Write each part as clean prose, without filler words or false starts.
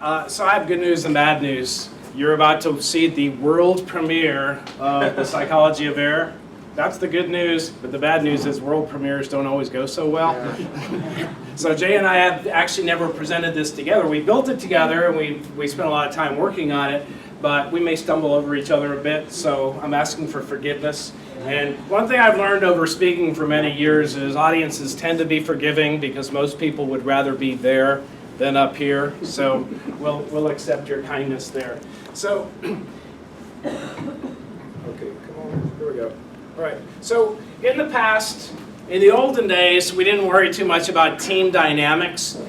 So I have good news and bad news. You're about to see the world premiere of The Psychology of Error. That's the good news, but the bad news is world premieres don't always go so well. So Jay and I have actually never presented this together. We built it together and we spent a lot of time working on it, but we may stumble over each other a bit, so I'm asking for forgiveness. And one thing I've learned over speaking for many years is audiences tend to be forgiving because most people would rather be there than up here. So we'll accept your kindness there. So, okay, come on, here we go. All right, so in the past, in the olden days, we didn't worry too much about team dynamics.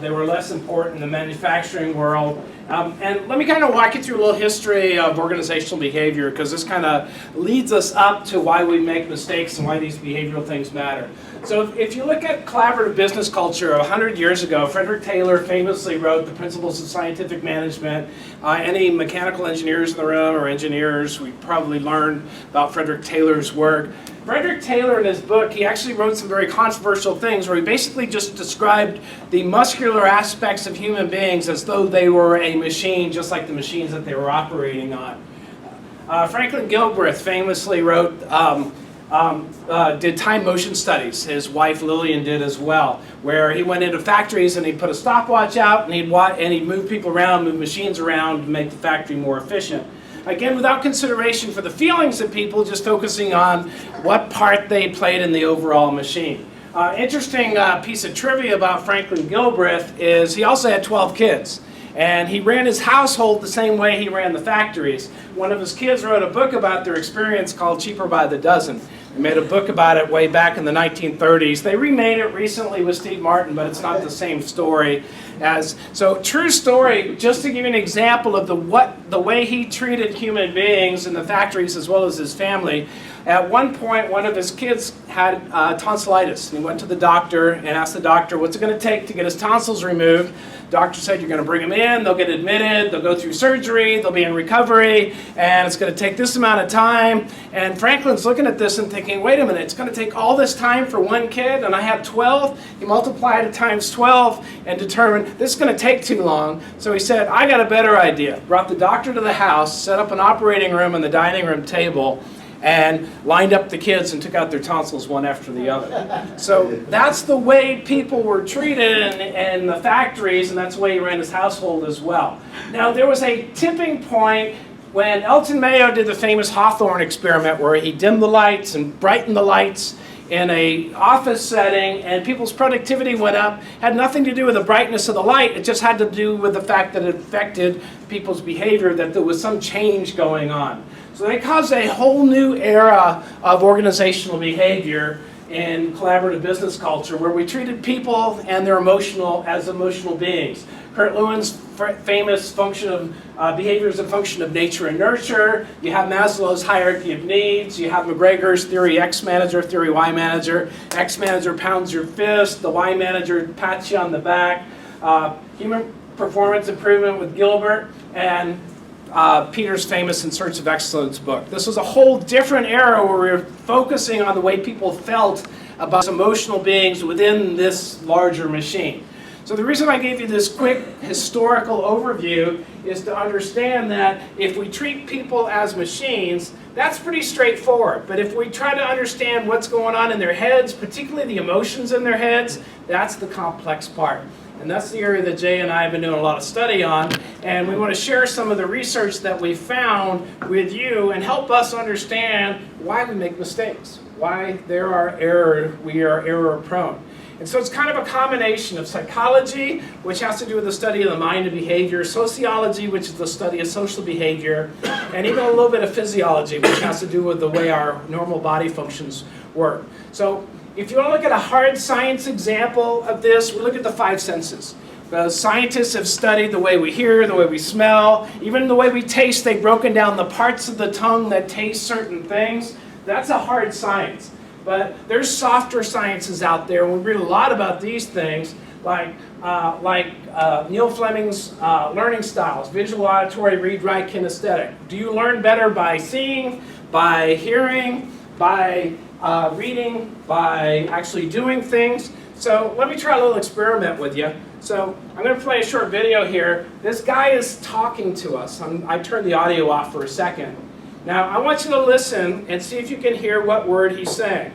They were less important in the manufacturing world. And let me kind of walk you through a little history of organizational behavior, because this kind of leads us up to why we make mistakes and why these behavioral things matter. So if you look at collaborative business culture 100 years ago, Frederick Taylor famously wrote The Principles of Scientific Management. Any mechanical engineers in the room or engineers, we probably learned about Frederick Taylor's work. Frederick Taylor, in his book, he actually wrote some very controversial things where he basically just described the muscular aspects of human beings as though they were a machine, just like the machines that they were operating on. Franklin Gilbreth famously wrote, did time motion studies. His wife Lillian did as well, where he went into factories and he put a stopwatch out and he'd move people around, move machines around to make the factory more efficient. Again, without consideration for the feelings of people, just focusing on what part they played in the overall machine. Interesting piece of trivia about Franklin Gilbreth is he also had 12 kids. And he ran his household the same way he ran the factories. One of his kids wrote a book about their experience called Cheaper by the Dozen. They made a book about it way back in the 1930s. They remade it recently with Steve Martin, but it's not the same story. So true story, just to give you an example of the way he treated human beings in the factories as well as his family. At one point, one of his kids had tonsillitis. He went to the doctor and asked the doctor, what's it going to take to get his tonsils removed? Doctor said, you're going to bring them in, they'll get admitted, they'll go through surgery, they'll be in recovery, and it's going to take this amount of time. And Franklin's looking at this and thinking, wait a minute, it's going to take all this time for one kid, and I have 12? He multiplied it times 12 and determined this is going to take too long. So he said, I got a better idea. Brought the doctor to the house, set up an operating room and the dining room table, and lined up the kids and took out their tonsils one after the other. So that's the way people were treated in the factories, and that's the way he ran his household as well. Now, there was a tipping point when Elton Mayo did the famous Hawthorne experiment where he dimmed the lights and brightened the lights in an office setting, and people's productivity went up. Had nothing to do with the brightness of the light, it just had to do with the fact that it affected people's behavior, that there was some change going on. So they caused a whole new era of organizational behavior in collaborative business culture where we treated people and their as emotional beings. Kurt Lewin's famous function of behavior is a function of nature and nurture. You have Maslow's hierarchy of needs. You have McGregor's theory X manager, theory Y manager. X manager pounds your fist. The Y manager pats you on the back. Human performance improvement with Gilbert, and Peter's famous In Search of Excellence book. This was a whole different era where we were focusing on the way people felt about emotional beings within this larger machine. So the reason I gave you this quick historical overview is to understand that if we treat people as machines, that's pretty straightforward. But if we try to understand what's going on in their heads, particularly the emotions in their heads, that's the complex part. And that's the area that Jay and I have been doing a lot of study on. And we want to share some of the research that we found with you and help us understand why we make mistakes, why we are error prone. And so it's kind of a combination of psychology, which has to do with the study of the mind and behavior, sociology, which is the study of social behavior, and even a little bit of physiology, which has to do with the way our normal body functions work. So if you want to look at a hard science example of this, we look at the five senses. The scientists have studied the way we hear, the way we smell, even the way we taste. They've broken down the parts of the tongue that taste certain things. That's a hard science. But there's softer sciences out there, and we read a lot about these things, like Neil Fleming's learning styles, visual, auditory, read, write, kinesthetic. Do you learn better by seeing, by hearing, by reading, by actually doing things? So let me try a little experiment with you. So I'm going to play a short video here. This guy is talking to us. I turned the audio off for a second. Now I want you to listen and see if you can hear what word he's saying.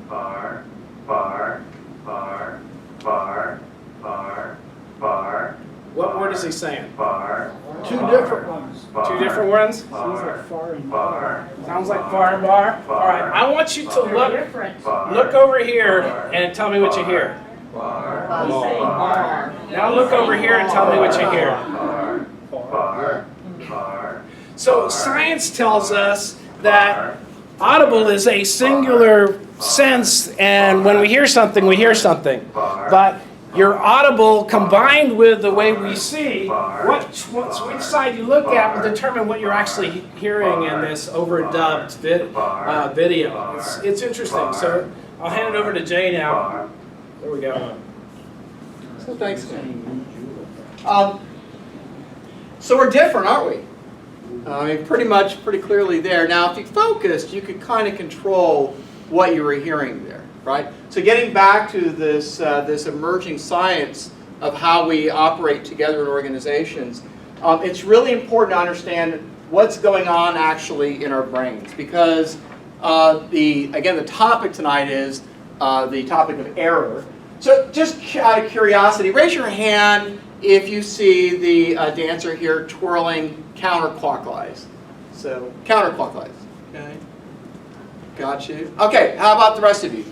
Bar, bar, bar, bar, bar, bar. What word is he saying? Bar. Two different ones. Two different ones? Sounds like far and Bar. Sounds like far and bar. All right, I want you to look over here and tell me what you hear. Bar. Now look over here and tell me what you hear. Bar. Bar. Bar. So science tells us that audible is a singular sense, and when we hear something, we hear something. But your audible combined with the way we see, which side you look at will determine what you're actually hearing in this overdubbed video. It's interesting. So I'll hand it over to Jay now. There we go. So thanks. So we're different, aren't we? I mean, pretty clearly there. Now, if you focused, you could kind of control what you were hearing there, right? So getting back to this, this emerging science of how we operate together in organizations, it's really important to understand what's going on actually in our brains, because again, the topic tonight is the topic of error. So just out of curiosity, raise your hand if you see the dancer here twirling counterclockwise. So counterclockwise, okay? Got you. Okay, how about the rest of you?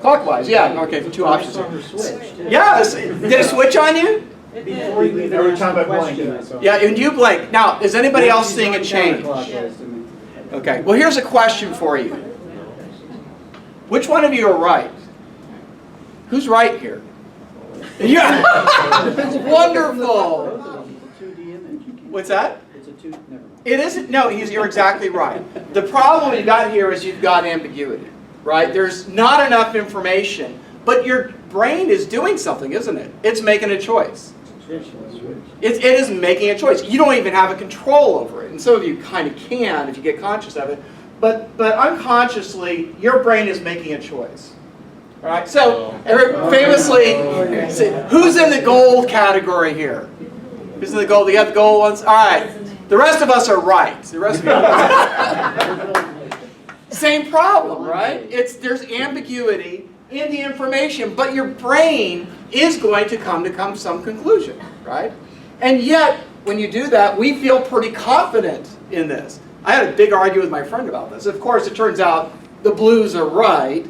Clockwise, yeah, okay, two options here. Yeah, did it switch on you? Before you leave, every time I blink. Yeah, and you blink. Now, is anybody else seeing a change? Okay, well here's a question for you. Which one of you are right? Who's right here? Yeah, wonderful. What's that? It isn't. No, you're exactly right. The problem you've got here is you've got ambiguity, right? There's not enough information, but your brain is doing something, isn't it? It's making a choice. It is making a choice. You don't even have a control over it, and some of you kind of can if you get conscious of it. But unconsciously, your brain is making a choice. All right. So famously, who's in the gold category here? Who's in the gold? You got the gold ones. All right. The rest of us are right. The rest of you. Same problem, right? There's ambiguity in the information, but your brain is going to come to some conclusion, right? And yet, when you do that, we feel pretty confident in this. I had a big argument with my friend about this. Of course, it turns out the blues are right,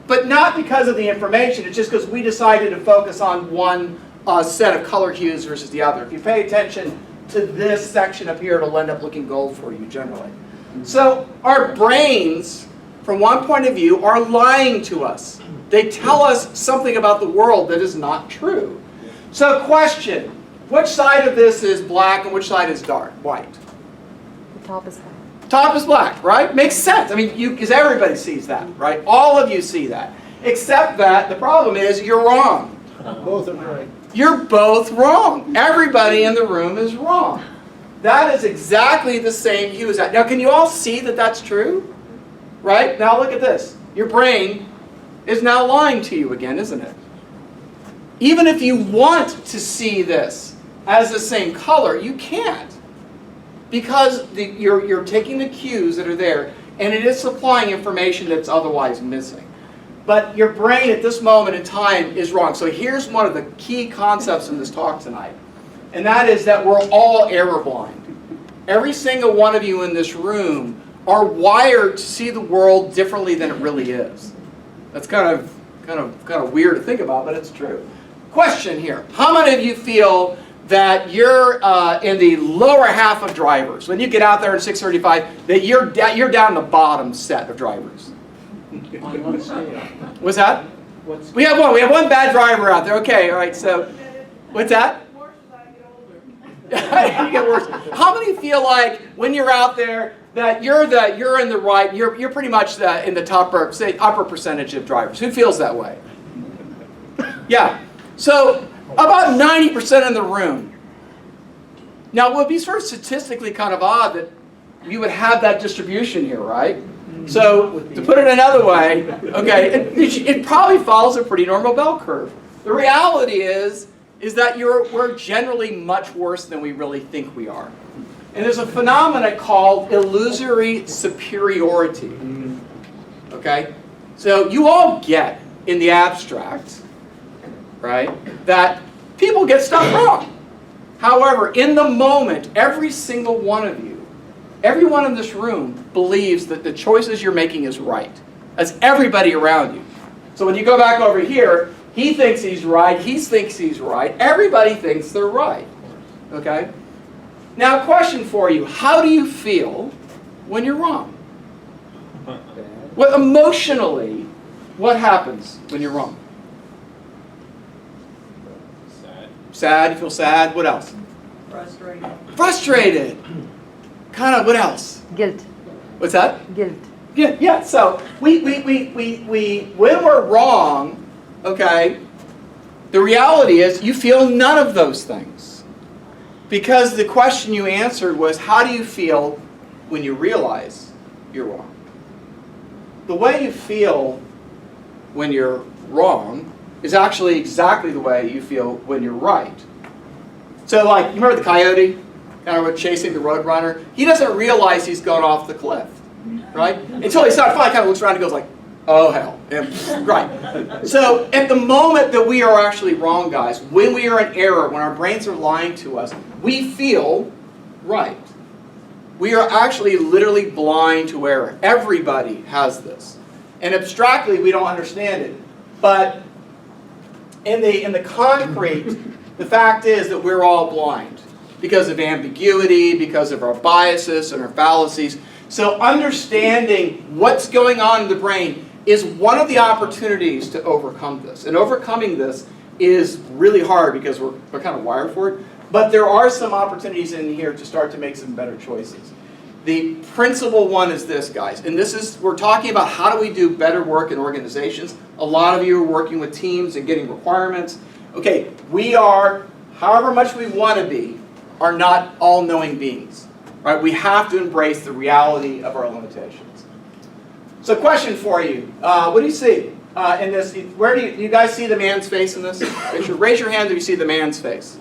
but not because of the information. It's just because we decided to focus on one set of color hues versus the other. If you pay attention to this section up here, it'll end up looking gold for you generally. So our brains, from one point of view, are lying to us. They tell us something about the world that is not true. So question, which side of this is black and which side is dark, white? The top is black. Top is black, right? Makes sense. I mean, because everybody sees that, right? All of you see that. Except that the problem is you're wrong. Both are right. You're both wrong. Everybody in the room is wrong. That is exactly the same hue as that. Now, can you all see that that's true? Right? Now look at this. Your brain is now lying to you again, isn't it? Even if you want to see this as the same color, you can't. Because you're taking the cues that are there, and it is supplying information that's otherwise missing. But your brain at this moment in time is wrong. So here's one of the key concepts in this talk tonight. And that is that we're all error blind. Every single one of you in this room are wired to see the world differently than it really is. That's kind of weird to think about, but it's true. Question here. How many of you feel that you're in the lower half of drivers? When you get out there in 635, that you're down the bottom set of drivers? What's that? We have one. We have one bad driver out there. Okay, all right. So, what's that? You get worse. How many feel like when you're out there that you're in the right? You're pretty much in the upper percentage of drivers. Who feels that way? Yeah. So about 90% in the room. Now, it would be sort of statistically kind of odd that you would have that distribution here, right? So, to put it another way, okay, it probably follows a pretty normal bell curve. The reality is that we're generally much worse than we really think we are. And there's a phenomenon called illusory superiority. Okay? So you all get, in the abstract, right, that people get stuff wrong. However, in the moment, every single one of you, everyone in this room believes that the choices you're making is right. That's everybody around you. So when you go back over here, he thinks he's right, he thinks he's right, everybody thinks they're right. Okay? Now, a question for you. How do you feel when you're wrong? Well, emotionally, what happens when you're wrong? Sad. Sad, you feel sad. What else? Frustrated. Frustrated. Kind of, what else? Guilt. What's that? Guilt. Yeah. So we when we're wrong, okay, the reality is you feel none of those things. Because the question you answered was, how do you feel when you realize you're wrong? The way you feel when you're wrong is actually exactly the way you feel when you're right. So like, you remember the coyote? Kind of chasing the roadrunner? He doesn't realize he's gone off the cliff, right? Until he finally kind of looks around and goes like, oh hell, and, right. So at the moment that we are actually wrong, guys, when we are in error, when our brains are lying to us, we feel right. We are actually literally blind to error. Everybody has this. And abstractly, we don't understand it. But in the concrete, the fact is that we're all blind because of ambiguity, because of our biases and our fallacies. So understanding what's going on in the brain is one of the opportunities to overcome this. And overcoming this is really hard because we're kind of wired for it. But there are some opportunities in here to start to make some better choices. The principal one is this, guys. And this is, we're talking about how do we do better work in organizations. A lot of you are working with teams and getting requirements. Okay, we are, however much we want to be, are not all-knowing beings. Right? We have to embrace the reality of our limitations. So question for you. What do you see in this? Where do you guys see the man's face in this? Raise your hand if you see the man's face.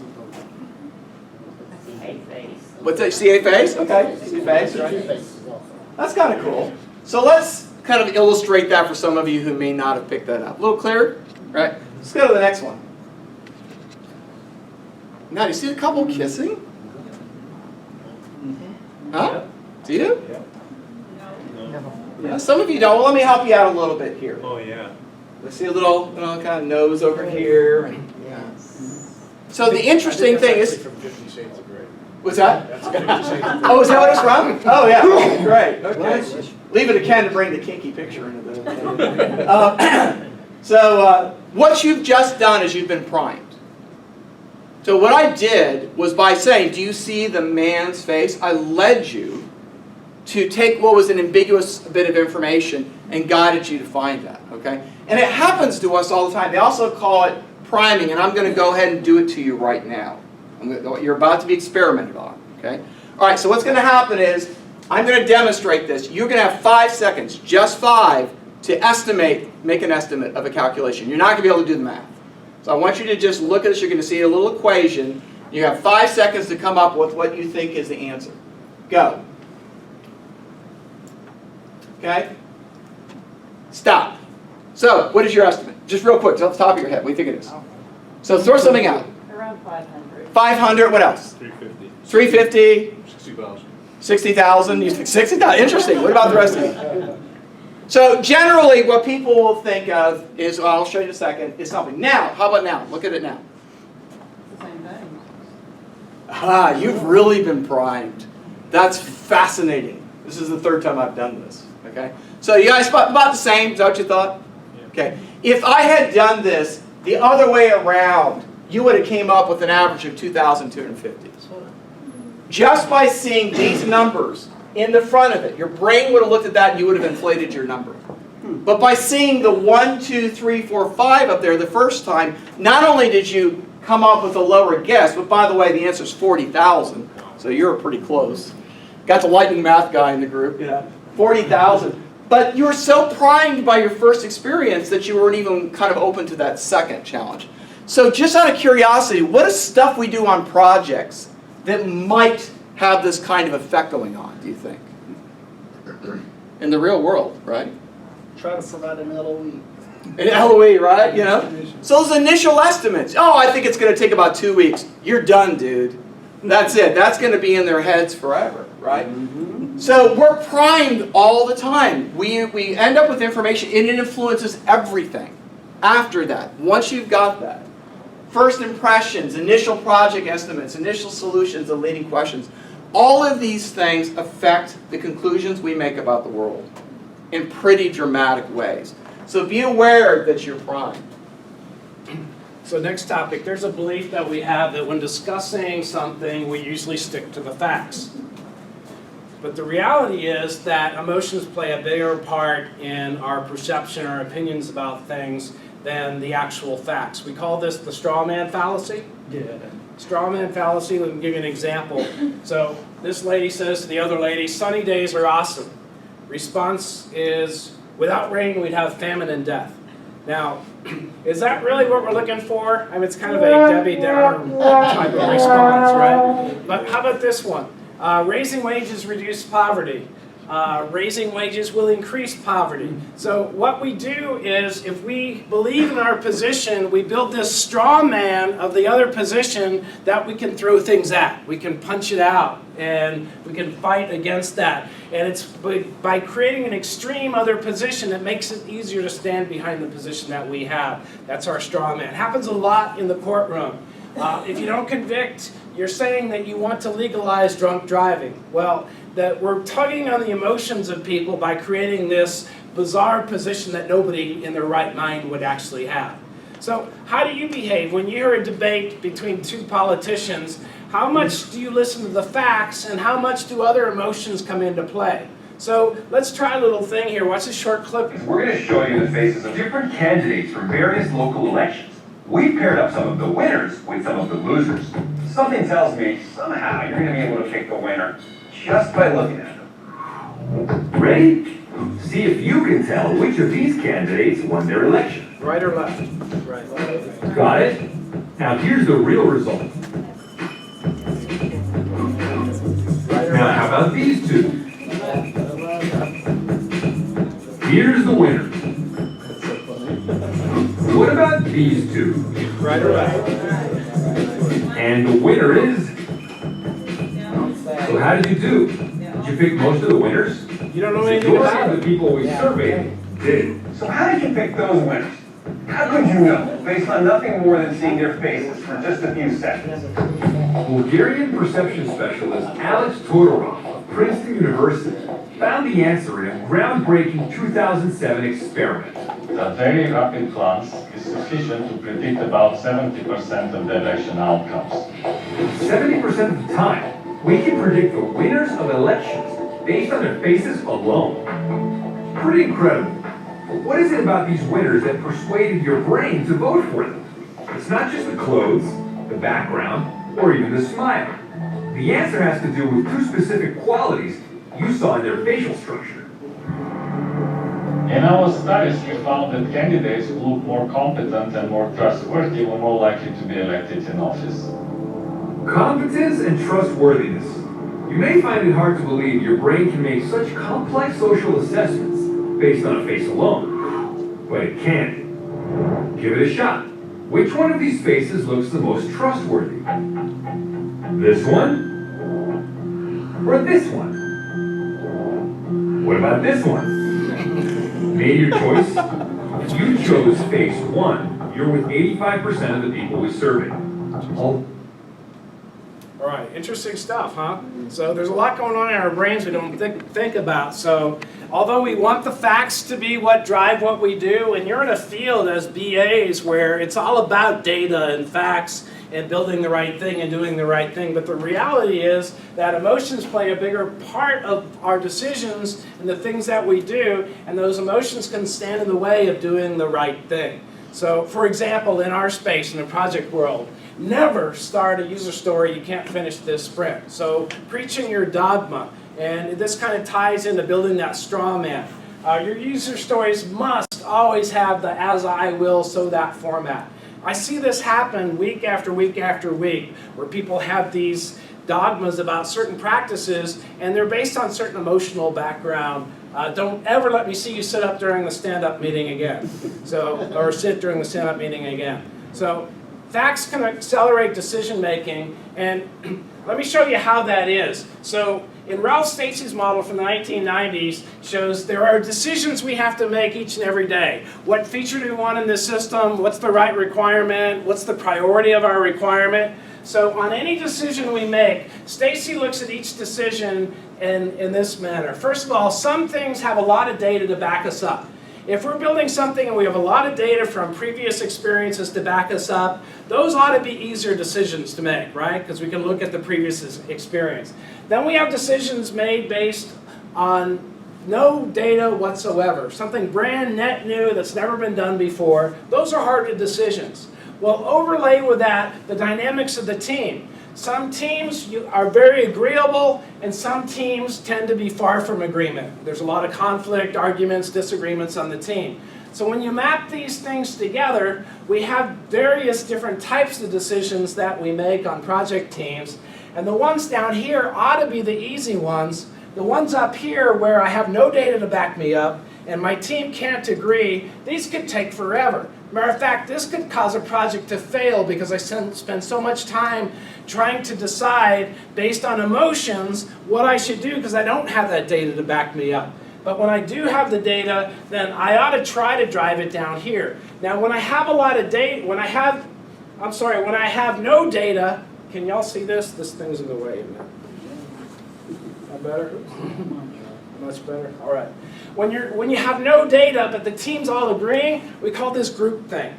A face. What's that? See a face? Okay. See a face, right? That's kind of cool. So let's kind of illustrate that for some of you who may not have picked that up. A little clearer? Right? Let's go to the next one. Now, do you see a couple kissing? Huh? Do you? Yeah, some of you don't. Well, let me help you out a little bit here. Oh, yeah. Let's see a little, kind of nose over here. And, yeah. So the interesting thing is, From 50 Shades of Grey. what's that? That's 50 Shades of Grey. Oh, is that what it's from? Oh, yeah. Oh, great. Okay. Leave it to Ken to bring the kinky picture into this. So what you've just done is you've been primed. So what I did was by saying, do you see the man's face? I led you to take what was an ambiguous bit of information and guided you to find that. Okay? And it happens to us all the time. They also call it priming, and I'm going to go ahead and do it to you right now. You're about to be experimented on. Okay? All right, so what's going to happen is I'm going to demonstrate this. You're going to have 5 seconds, just 5, to make an estimate of a calculation. You're not going to be able to do the math. So I want you to just look at this. You're going to see a little equation. You have 5 seconds to come up with what you think is the answer. Go. Okay? Stop. So, what is your estimate? Just real quick, off the top of your head. What do you think it is? So throw something out. Around 500. 500, what else? 350. 350. 60,000. 60,000. You think 60,000? Interesting. What about the rest of you? So generally what people will think of is, I'll show you in a second, is something. Now, how about now? Look at it now. It's the same thing. Ah, you've really been primed. That's fascinating. This is the 3rd time I've done this. Okay? So you guys about the same, is that what you thought? Okay. If I had done this the other way around, you would have came up with an average of 2,250. Just by seeing these numbers in the front of it, your brain would have looked at that and you would have inflated your number. But by seeing the 1, 2, 3, 4, 5 up there the first time, not only did you come up with a lower guess, but by the way, the answer is 40,000. So you're pretty close. Got the lightning math guy in the group. 40,000. But you were so primed by your first experience that you weren't even kind of open to that second challenge. So just out of curiosity, what is stuff we do on projects that might have this kind of effect going on, do you think? In the real world, right? Try to provide an LOE. An LOE, right? You know? So those initial estimates. Oh, I think it's going to take about 2 weeks. You're done, dude. That's it. That's going to be in their heads forever, right? So we're primed all the time. We end up with information and it influences everything after that, once you've got that. First impressions, initial project estimates, initial solutions, and leading questions. All of these things affect the conclusions we make about the world in pretty dramatic ways. So be aware that you're primed. So next topic, there's a belief that we have that when discussing something, we usually stick to the facts. But the reality is that emotions play a bigger part in our perception or opinions about things than the actual facts. We call this the straw man fallacy. Yeah. Straw man fallacy, let me give you an example. So this lady says to the other lady, sunny days are awesome. Response is, without rain we'd have famine and death. Now, is that really what we're looking for? I mean, it's kind of a Debbie Downer type of response, right? But how about this one? Raising wages reduce poverty. Raising wages will increase poverty. So what we do is, if we believe in our position, we build this straw man of the other position that we can throw things at. We can punch it out, and we can fight against that. And it's by creating an extreme other position that makes it easier to stand behind the position that we have. That's our straw man. It happens a lot in the courtroom. If you don't convict, you're saying that you want to legalize drunk driving. Well, that we're tugging on the emotions of people by creating this bizarre position that nobody in their right mind would actually have. So how do you behave when you hear a debate between two politicians? How much do you listen to the facts, and how much do other emotions come into play? So let's try a little thing here. Watch this short clip. We're going to show you the faces of different candidates from various local elections. We paired up some of the winners with some of the losers. Something tells me somehow you're going to be able to pick the winner just by looking at them. Ready? See if you can tell which of these candidates won their election. Right or left? Right. Got it? Now here's the real result. Now how about these two? Here's the winner. What about these two? Right or left? And the winner is... So how did you do? Did you pick most of the winners? You don't know anything Majority about of it. the people we surveyed did. So how did you pick those winners? How could you know, based on nothing more than seeing their faces for just a few seconds? Bulgarian perception specialist Alex Todorov of Princeton University found the answer in a groundbreaking 2007 experiment. The very rapid glance is sufficient to predict about 70% of the election outcomes. 70% of the time, we can predict the winners of elections based on their faces alone. Pretty incredible. But what is it about these winners that persuaded your brain to vote for them? It's not just the clothes, the background, or even the smile. The answer has to do with two specific qualities you saw in their facial structure. In our studies, we found that candidates who look more competent and more trustworthy were more likely to be elected in office. Competence and trustworthiness. You may find it hard to believe your brain can make such complex social assessments based on a face alone, but it can. Give it a shot. Which one of these faces looks the most trustworthy? This one? Or this one? What about this one? Made your choice? You chose face 1. You're with 85% of the people we surveyed. All right, interesting stuff, huh? So there's a lot going on in our brains we don't think about. So although we want the facts to be what drive what we do, and you're in a field as BAs where it's all about data and facts and building the right thing and doing the right thing, but the reality is that emotions play a bigger part of our decisions and the things that we do, and those emotions can stand in the way of doing the right thing. So for example, in our space, in the project world, never start a user story you can't finish this sprint. So preaching your dogma, and this kind of ties into building that straw man. Your user stories must always have the as I will, so that format. I see this happen week after week after week, where people have these dogmas about certain practices, and they're based on certain emotional background. Don't ever let me see you sit up during the stand-up meeting again. Or sit during the stand-up meeting again. So facts can accelerate decision making, and let me show you how that is. So in Ralph Stacey's model from the 1990s shows there are decisions we have to make each and every day. What feature do we want in this system? What's the right requirement? What's the priority of our requirement? So on any decision we make, Stacey looks at each decision in this manner. First of all, some things have a lot of data to back us up. If we're building something and we have a lot of data from previous experiences to back us up, those ought to be easier decisions to make, right? Because we can look at the previous experience. Then we have decisions made based on no data whatsoever, something brand net new that's never been done before. Those are harder decisions. Well, overlay with that the dynamics of the team. Some teams are very agreeable, and some teams tend to be far from agreement. There's a lot of conflict, arguments, disagreements on the team. So when you map these things together, we have various different types of decisions that we make on project teams. And the ones down here ought to be the easy ones. The ones up here where I have no data to back me up and my team can't agree, these could take forever. Matter of fact, this could cause a project to fail because I spend so much time trying to decide based on emotions what I should do because I don't have that data to back me up. But when I do have the data, then I ought to try to drive it down here. Now when I have a lot of data, when I have no data, can y'all see this? This thing's in the way, isn't it? That better? Much better? All right. When you have no data, but the team's all agreeing, we call this group thing.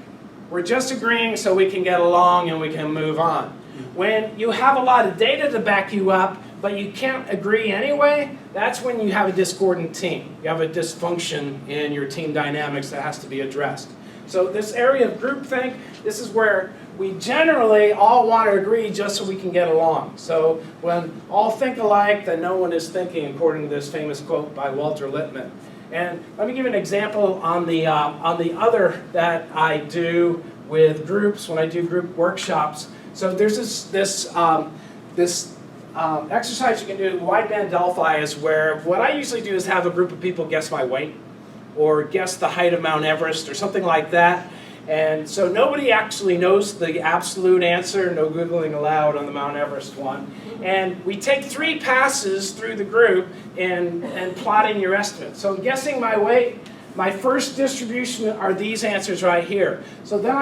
We're just agreeing so we can get along and we can move on. When you have a lot of data to back you up, but you can't agree anyway, that's when you have a discordant team. You have a dysfunction in your team dynamics that has to be addressed. So this area of groupthink, this is where we generally all want to agree just so we can get along. So when all think alike, then no one is thinking, according to this famous quote by Walter Lippmann. And let me give you an example on the other that I do with groups when I do group workshops. So there's this exercise you can do. Wideband Delphi is where what I usually do is have a group of people guess my weight, or guess the height of Mount Everest, or something like that. And so nobody actually knows the absolute answer, no Googling allowed on the Mount Everest one. And we take 3 passes through the group and plotting your estimate. So guessing my weight, my first distribution are these answers right here. So then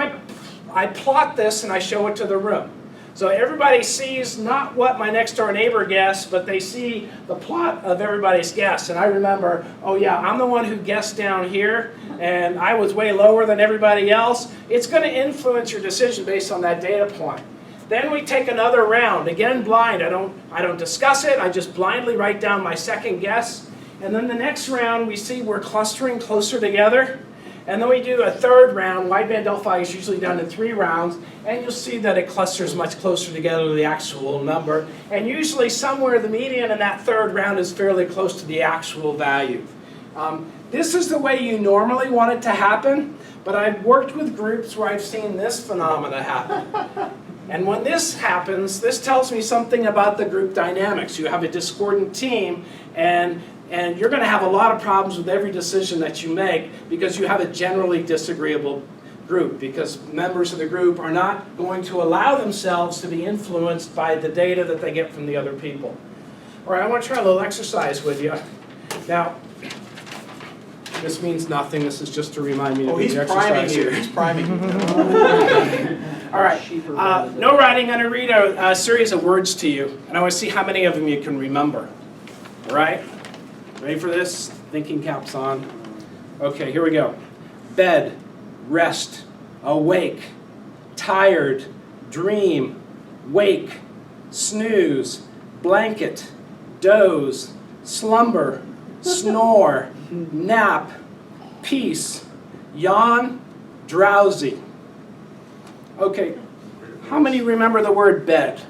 I plot this and I show it to the room. So everybody sees not what my next door neighbor guessed, but they see the plot of everybody's guess. And I remember, oh yeah, I'm the one who guessed down here, and I was way lower than everybody else. It's going to influence your decision based on that data point. Then we take another round, again blind. I don't discuss it, I just blindly write down my second guess. And then the next round we see we're clustering closer together. And then we do a third round. Wideband Delphi is usually done in 3 rounds, and you'll see that it clusters much closer together to the actual number. And usually somewhere the median in that third round is fairly close to the actual value. This is the way you normally want it to happen, but I've worked with groups where I've seen this phenomena happen. And when this happens, this tells me something about the group dynamics. You have a discordant team, and you're going to have a lot of problems with every decision that you make because you have a generally disagreeable group, because members of the group are not going to allow themselves to be influenced by the data that they get from the other people. All right, I want to try a little exercise with you. Now, this means nothing. This is just to remind me to do the exercise here. He's priming you. All right, no writing. I'm going to read a series of words to you, and I want to see how many of them you can remember. All right? Ready for this? Thinking caps on. Okay, here we go. Bed, rest, awake, tired, dream, wake, snooze, blanket, doze, slumber, snore, nap, peace, yawn, drowsy. Okay, how many remember the word bed?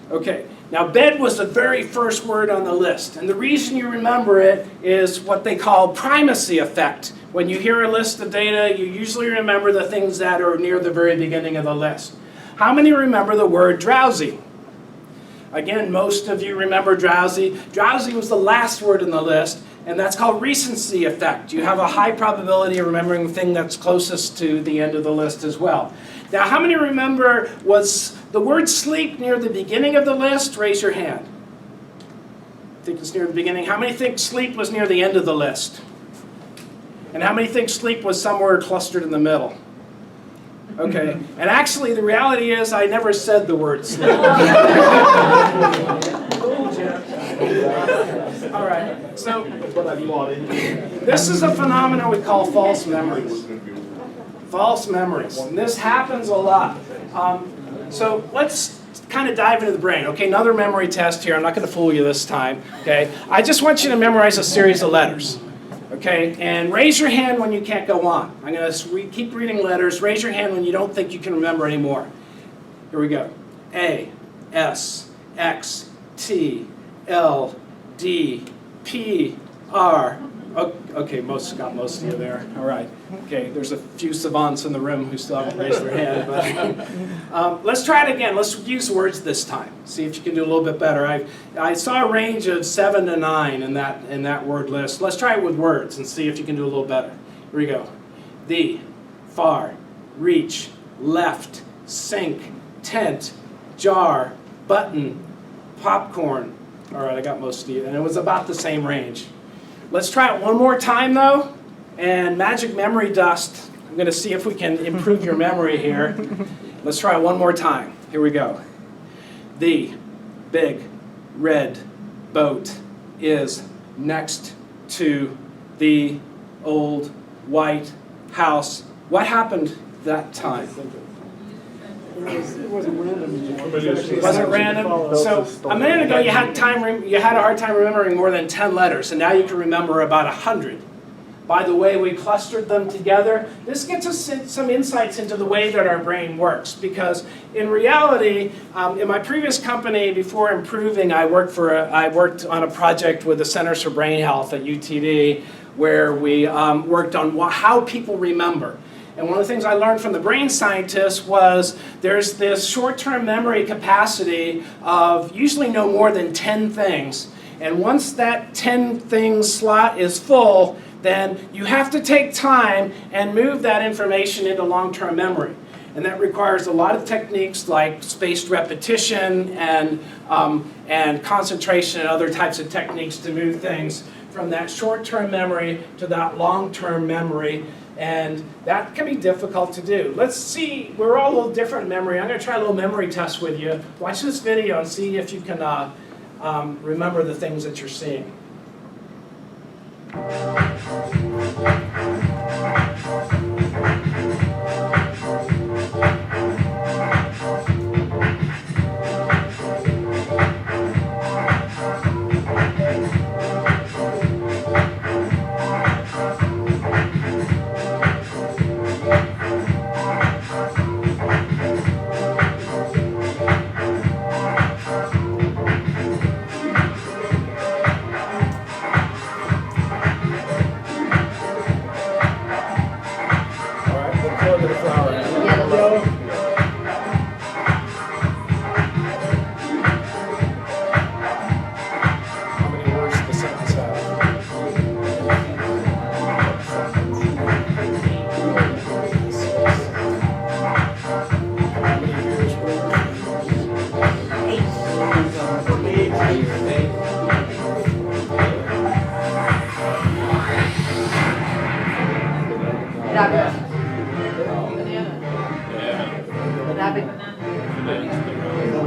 Okay, Now, bed was the very first word on the list, and the reason you remember it is what they call primacy effect. When you hear a list of data, you usually remember the things that are near the very beginning of the list. How many remember the word drowsy? Again, most of you remember drowsy. Drowsy was the last word in the list, and that's called recency effect. You have a high probability of remembering the thing that's closest to the end of the list as well. Now, how many remember was the word sleep near the beginning of the list? Raise your hand. Think it's near the beginning. How many think sleep was near the end of the list? And how many think sleep was somewhere clustered in the middle? Okay, and actually the reality is I never said the word sleep. All right, so this is a phenomenon we call false memories. False memories, and this happens a lot. So let's kind of dive into the brain. Okay, another memory test here. I'm not going to fool you this time. Okay, I just want you to memorize a series of letters. Okay, and raise your hand when you can't go on. I'm going to keep reading letters. Raise your hand when you don't think you can remember anymore. Here we go. A, S, X, T, L, D, P, R. Okay, got most of you there. All right. Okay, there's a few savants in the room who still haven't raised their hand. But let's try it again. Let's use words this time. See if you can do a little bit better. I saw a range of 7 to 9 in that word list. Let's try it with words and see if you can do a little better. Here we go. The, far, reach, left, sink, tent, jar, button, popcorn. All right, I got most of you. And it was about the same range. Let's try it one more time, though. And magic memory dust. I'm going to see if we can improve your memory here. Let's try it one more time. Here we go. The big red boat is next to the old White House. What happened that time? It wasn't random. It wasn't random. So a minute ago, you had a hard time remembering more than 10 letters, and now you can remember about 100. By the way we clustered them together, this gets us some insights into the way that our brain works. Because in reality, in my previous company, before improving, I worked on a project with the Centers for Brain Health at UTD, where we worked on how people remember. And one of the things I learned from the brain scientists was there's this short-term memory capacity of usually no more than 10 things. And once that 10 things slot is full, then you have to take time and move that information into long-term memory. And that requires a lot of techniques like spaced repetition and concentration and other types of techniques to move things from that short-term memory to that long-term memory. And that can be difficult to do. Let's see, we're all a little different in memory. I'm going to try a little memory test with you. Watch this video and see if you can remember the things that you're seeing.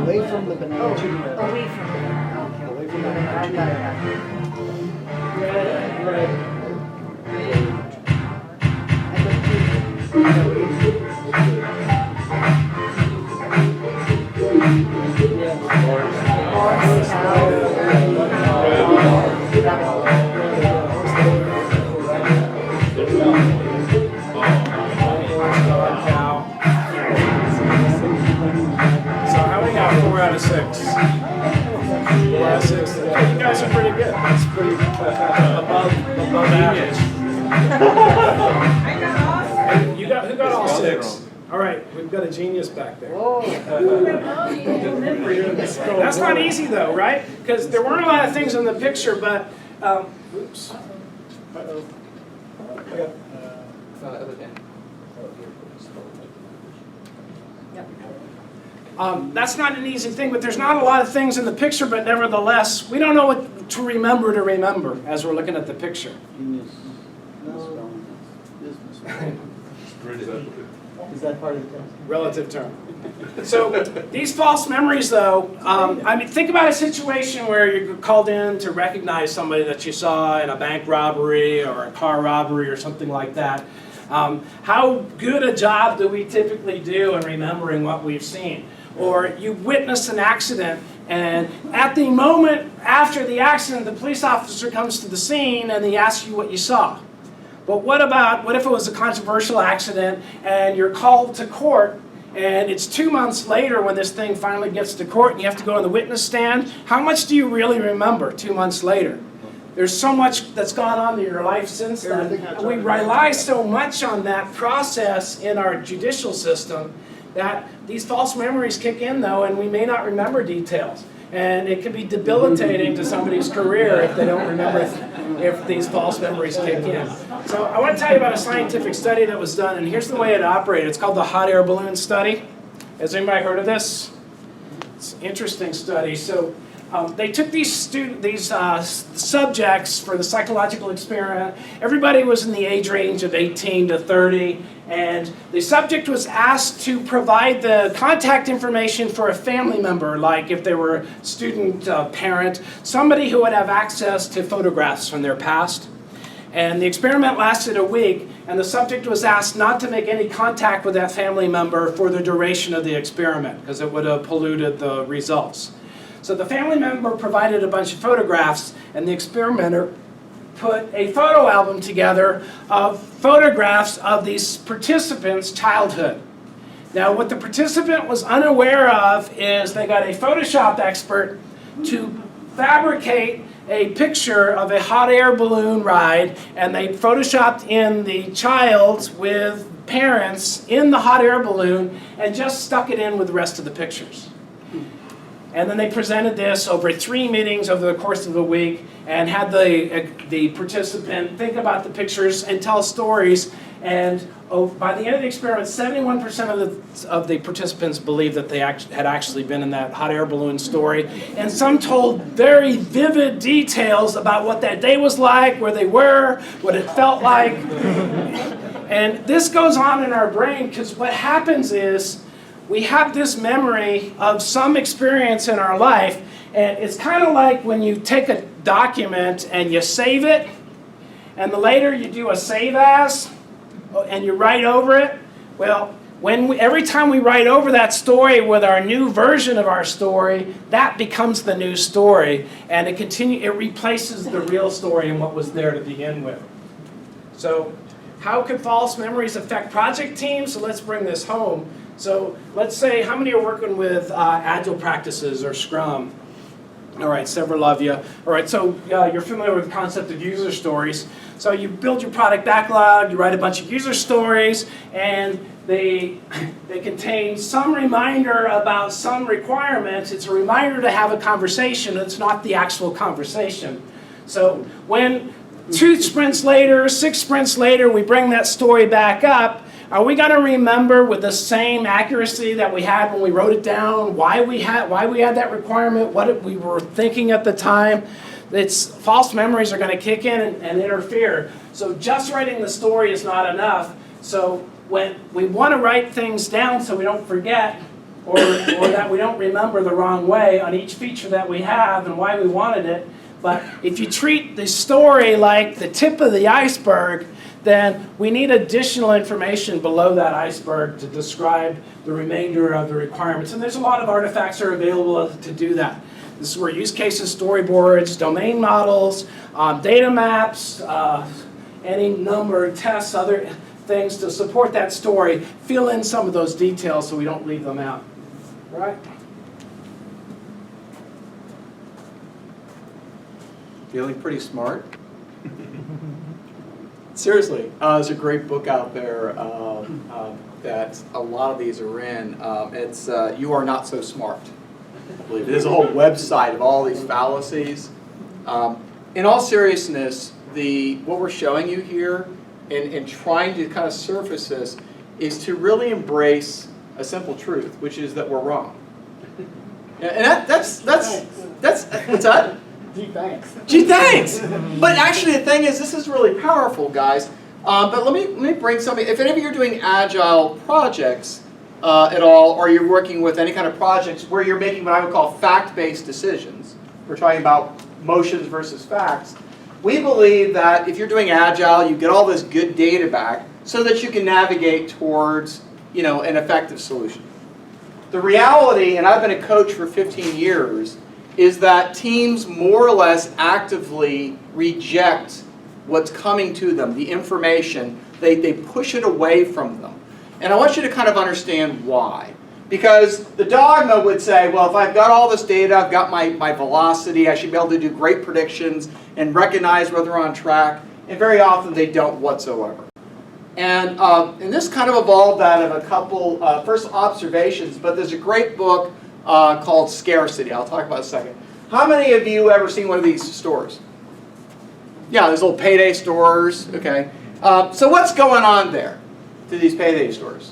Away from the banana. Away from the okay. Away from the I got it. So how many got 4 out of 6? You got, who got all 6? All right, we've got a genius back there. That's not easy though, right? Because there weren't a lot of things in the picture, but, oops. That's not an easy thing, but there's not a lot of things in the picture, but nevertheless, we don't know what to remember as we're looking at the picture. Is that part of the test? Relative term. So these false memories, though, I mean, think about a situation where you're called in to recognize somebody that you saw in a bank robbery or a car robbery or something like that. How good a job do we typically do in remembering what we've seen? Or you witness an accident, and at the moment after the accident, the police officer comes to the scene and he asks you what you saw. But what if it was a controversial accident and you're called to court and it's 2 months later when this thing finally gets to court and you have to go on the witness stand? How much do you really remember 2 months later? There's so much that's gone on in your life since then. And we rely so much on that process in our judicial system that these false memories kick in, though, and we may not remember details. And it can be debilitating to somebody's career if they don't remember if these false memories kick in. So I want to tell you about a scientific study that was done, and here's the way it operated. It's called the hot air balloon study. Has anybody heard of this? It's an interesting study. So they took these subjects for the psychological experiment. Everybody was in the age range of 18 to 30, and the subject was asked to provide the contact information for a family member, like if they were a student, parent, somebody who would have access to photographs from their past. And the experiment lasted a week, and the subject was asked not to make any contact with that family member for the duration of the experiment, because it would have polluted the results. So the family member provided a bunch of photographs, and the experimenter put a photo album together of photographs of these participants' childhood. Now, what the participant was unaware of is they got a Photoshop expert to fabricate a picture of a hot air balloon ride, and they photoshopped in the child with parents in the hot air balloon and just stuck it in with the rest of the pictures. And then they presented this over 3 meetings over the course of a week and had the participant think about the pictures and tell stories. And by the end of the experiment, 71% of the participants believed that they had actually been in that hot air balloon story. And some told very vivid details about what that day was like, where they were, what it felt like. And this goes on in our brain because what happens is we have this memory of some experience in our life, and it's kind of like when you take a document and you save it, and later you do a save as, and you write over it. Well, every time we write over that story with our new version of our story, that becomes the new story, and it replaces the real story and what was there to begin with. So how could false memories affect project teams? So let's bring this home. So let's say, how many are working with Agile practices or Scrum? All right, several of you. All right, so you're familiar with the concept of user stories. So you build your product backlog, you write a bunch of user stories, and they contain some reminder about some requirements. It's a reminder to have a conversation. It's not the actual conversation. So when 2 sprints later, 6 sprints later, we bring that story back up, are we going to remember with the same accuracy that we had when we wrote it down why we had that requirement, what we were thinking at the time? False memories are going to kick in and interfere. So just writing the story is not enough. So when we want to write things down so we don't forget or that we don't remember the wrong way on each feature that we have and why we wanted it, but if you treat the story like the tip of the iceberg, then we need additional information below that iceberg to describe the remainder of the requirements. And there's a lot of artifacts that are available to do that. This is where use cases, storyboards, domain models, data maps, any number of tests, other things to support that story, fill in some of those details so we don't leave them out. Right? Feeling pretty smart? Seriously, there's a great book out there that a lot of these are in. It's You Are Not So Smart, I believe. There's a whole website of all these fallacies. In all seriousness, what we're showing you here and trying to kind of surface this is to really embrace a simple truth, which is that we're wrong. And that's what's that? Gee, thanks. Gee, thanks. But actually, the thing is, this is really powerful, guys. But let me bring something. If any of you are doing agile projects at all, or you're working with any kind of projects where you're making what I would call fact-based decisions, we're talking about motions versus facts. We believe that if you're doing agile, you get all this good data back so that you can navigate towards, an effective solution. The reality, and I've been a coach for 15 years, is that teams more or less actively reject what's coming to them, the information. They push it away from them. And I want you to kind of understand why. Because the dogma would say, well, if I've got all this data, I've got my velocity, I should be able to do great predictions and recognize whether we're on track. And very often they don't whatsoever. And this kind of evolved out of a couple first observations, but there's a great book called Scarcity. I'll talk about it in a second. How many of you ever seen one of these stores? Yeah, there's little payday stores. Okay. So what's going on there to these payday stores?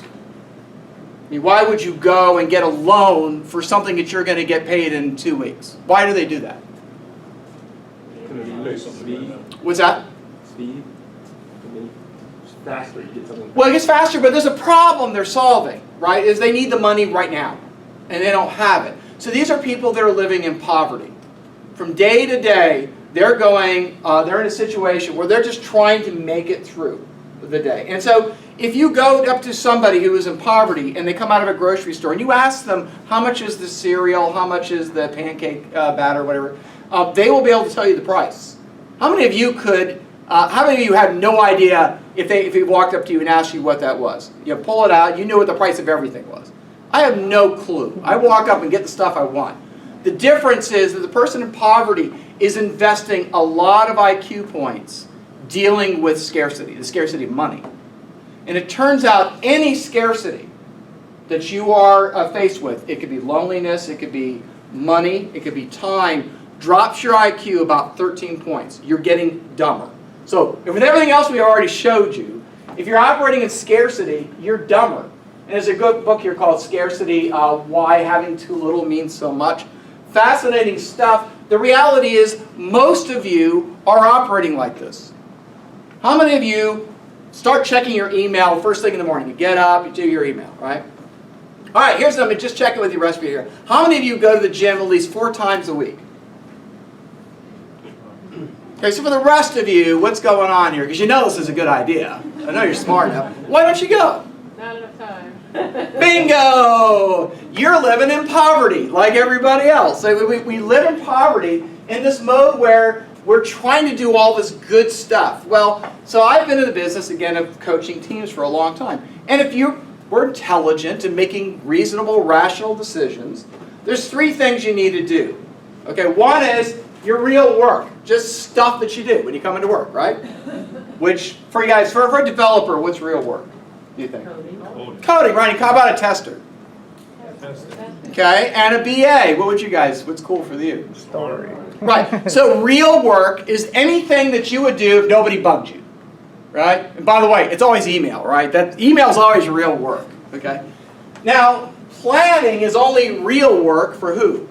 I mean, why would you go and get a loan for something that you're going to get paid in 2 weeks? Why do they do that? Speed. What's that? Speed. I mean, it's faster. You get something. Well, it gets faster, but there's a problem they're solving, right? Is they need the money right now, and they don't have it. So these are people that are living in poverty. From day to day, they're in a situation where they're just trying to make it through the day. And so if you go up to somebody who is in poverty and they come out of a grocery store and you ask them how much is the cereal, how much is the pancake batter, whatever, they will be able to tell you the price. How many of you how many of you had no idea if they walked up to you and asked you what that was? You pull it out, you knew what the price of everything was. I have no clue. I walk up and get the stuff I want. The difference is that the person in poverty is investing a lot of IQ points dealing with scarcity, the scarcity of money. And it turns out any scarcity that you are faced with, it could be loneliness, it could be money, it could be time, drops your IQ about 13 points. You're getting dumber. So with everything else we already showed you, if you're operating in scarcity, you're dumber. And there's a good book here called Scarcity, Why Having Too Little Means So Much. Fascinating stuff. The reality is most of you are operating like this. How many of you start checking your email first thing in the morning? You get up, you do your email, right? All right, here's something, just check it with the rest of you here. How many of you go to the gym at least 4 times a week? Okay, so for the rest of you, what's going on here? Because you know this is a good idea. I know you're smart enough. Why don't you go? Not enough time. Bingo! You're living in poverty like everybody else. So we live in poverty in this mode where we're trying to do all this good stuff. Well, so I've been in the business, again, of coaching teams for a long time. And if we're intelligent and making reasonable, rational decisions, there's 3 things you need to do. Okay, one is your real work, just stuff that you do when you come into work, right? Which, for you guys, for a developer, what's real work, do you think? Coding, right? How about a tester? Okay, and a BA. What's cool for you? Story. Right, so real work is anything that you would do if nobody bugged you, right? And by the way, it's always email, right? That email is always real work, okay? Now, planning is only real work for who?